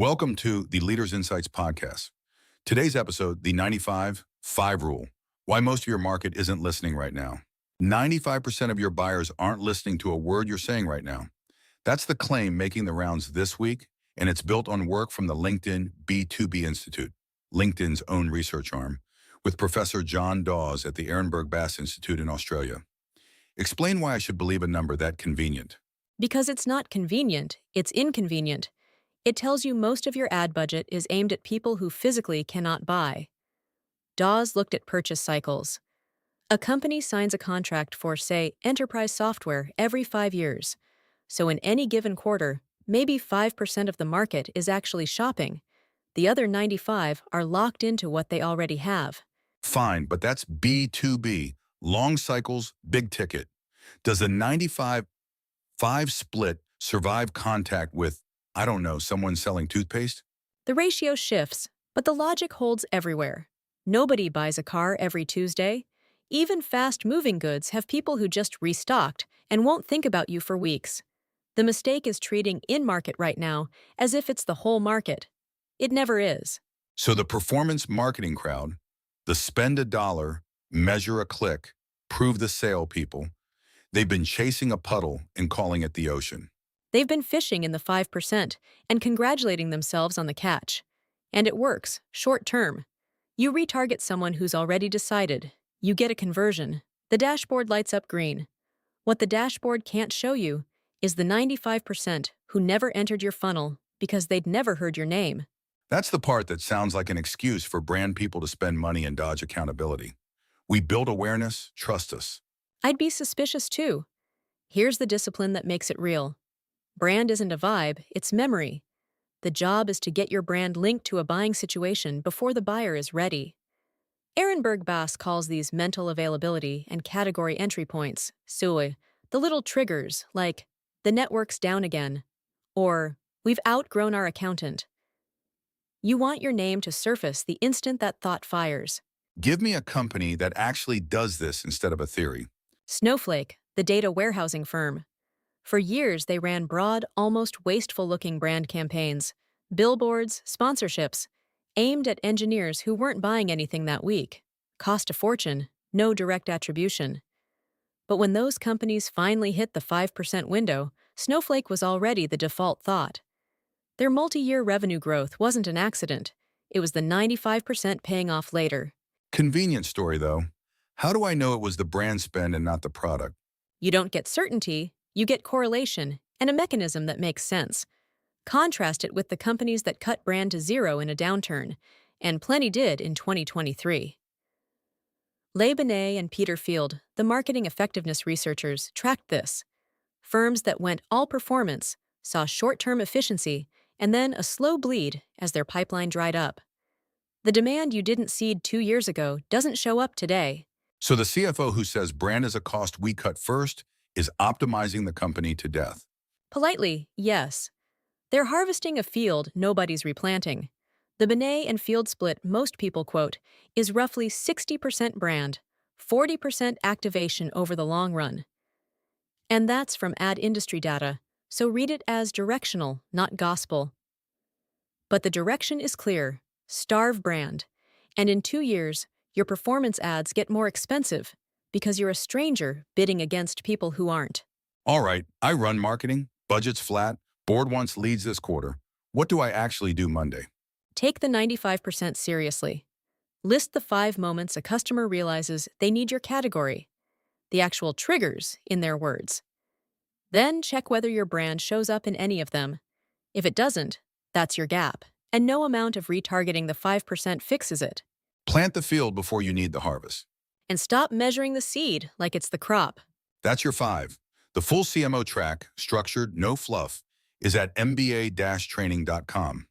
Welcome to the Leaders Insights podcast. Today's episode, the 95-5 rule, why most of your market isn't listening right now. 95% of your buyers aren't listening to a word you're saying right now. That's the claim making the rounds this week, and it's built on work from the LinkedIn B2B Institute, LinkedIn's own research arm, with Professor John Dawes at the Ehrenberg Bass Institute in Australia. Explain why I should believe a number that convenient. Because it's not convenient, it's inconvenient. It tells you most of your ad budget is aimed at people who physically cannot buy. Dawes looked at purchase cycles. A company signs a contract for, say, enterprise software every 5 years. So in any given quarter, maybe 5% of the market is actually shopping. The other 95 are locked into what they already have. Fine, but that's B2B, long cycles, big ticket. Does the 95-5 split survive contact with, I don't know, someone selling toothpaste? The ratio shifts, but the logic holds everywhere. Nobody buys a car every Tuesday. Even fast-moving goods have people who just restocked and won't think about you for weeks. The mistake is treating in-market right now as if it's the whole market. It never is. So the performance marketing crowd, the spend a dollar, measure a click, prove the sale people, they've been chasing a puddle and calling it the ocean. They've been fishing in the 5% and congratulating themselves on the catch. And it works, short term. You retarget someone who's already decided. You get a conversion. The dashboard lights up green. What the dashboard can't show you is the 95% who never entered your funnel because they'd never heard your name. That's the part that sounds like an excuse for brand people to spend money and dodge accountability. We build awareness, trust us. I'd be suspicious too. Here's the discipline that makes it real. Brand isn't a vibe, it's memory. The job is to get your brand linked to a buying situation before the buyer is ready. Ehrenberg Bass calls these mental availability and category entry points, SUI, the little triggers like, the network's down again, or, we've outgrown our accountant. You want your name to surface the instant that thought fires. Give me a company that actually does this instead of a theory. Snowflake, the data warehousing firm. For years, they ran broad, almost wasteful-looking brand campaigns, billboards, sponsorships, aimed at engineers who weren't buying anything that week. Cost a fortune, no direct attribution. But when those companies finally hit the 5% window, Snowflake was already the default thought. Their multi-year revenue growth wasn't an accident. It was the 95% paying off later. Convenient story, though. How do I know it was the brand spend and not the product? You don't get certainty, you get correlation and a mechanism that makes sense. Contrast it with the companies that cut brand to zero in a downturn, and plenty did in 2023. Le Bonnet and Peter Field, the marketing effectiveness researchers, tracked this. Firms that went all performance saw short-term efficiency and then a slow bleed as their pipeline dried up. The demand you didn't seed 2 years ago doesn't show up today. So the CFO who says brand is a cost we cut first is optimizing the company to death. Politely, yes. They're harvesting a field nobody's replanting. The Bonnet and Field split most people quote is roughly 60% brand, 40% activation over the long run. And that's from ad industry data, so read it as directional, not gospel. But the direction is clear: starve brand. And in 2 years, your performance ads get more expensive because you're a stranger bidding against people who aren't. All right, I run marketing, budget's flat, board wants leads this quarter. What do I actually do Monday? Take the 95% seriously. List the 5 moments a customer realizes they need your category, the actual triggers, in their words. Then check whether your brand shows up in any of them. If it doesn't, that's your gap, and no amount of retargeting the 5% fixes it. Plant the field before you need the harvest. And stop measuring the seed like it's the crop. That's your 5. The full CMO track, structured, no fluff, is at mba-training.com.